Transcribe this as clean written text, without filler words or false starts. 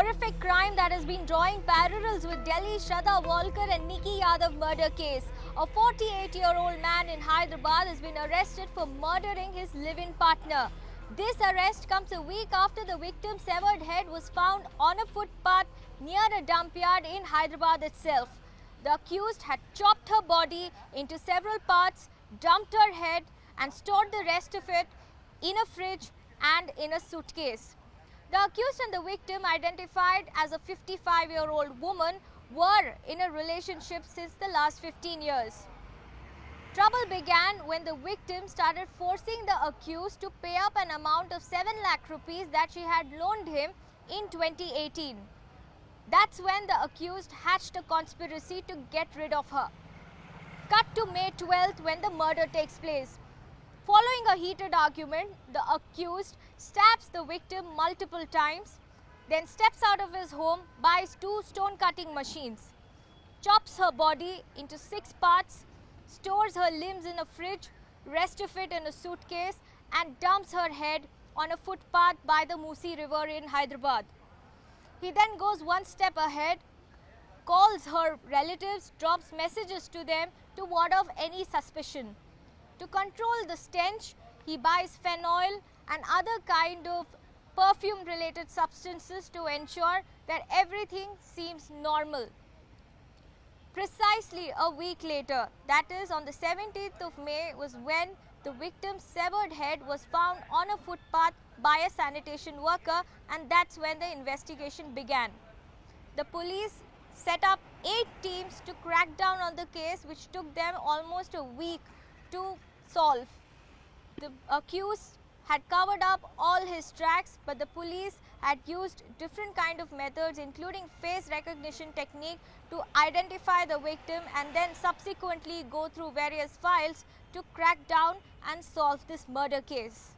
horrific crime that has been drawing parallels with Delhi Shraddha Walkar and Nikki Yadav murder case. A 48-year-old man in Hyderabad has been arrested for murdering his live-in partner. This arrest comes a week after the victim's severed head was found on a footpath near a dump yard in Hyderabad itself. The accused had chopped her body into several parts, dumped her head and stored the rest of it in a fridge and in a suitcase. The accused and the victim, identified as a 55-year-old woman, were in a relationship since the last 15 years. Trouble began when the victim started forcing the accused to pay up an amount of 7 lakh rupees that she had loaned him in 2018. That's when the accused hatched a conspiracy to get rid of her. Cut to May 12th when the murder takes place. Following a heated argument, the accused stabs the victim multiple times, then steps out of his home, buys 2 stone-cutting machines, chops her body into 6 parts, stores her limbs in a fridge, rest of it in a suitcase, and dumps her head on a footpath by the Musi River in Hyderabad. He then goes one step ahead, calls her relatives, drops messages to them to ward off any suspicion. To control the stench, he buys phenol and other kind of perfume-related substances to ensure that everything seems normal. Precisely a week later, that is on the 17th of May, was when the victim's severed head was found on a footpath by a sanitation worker, and that's when the investigation began. The police set up 8 teams to crack down on the case, which took them almost a week to solve. The accused had covered up all his tracks, but the police had used different kind of methods, including face recognition technique, to identify the victim and then subsequently go through various files to crack down and solve this murder case.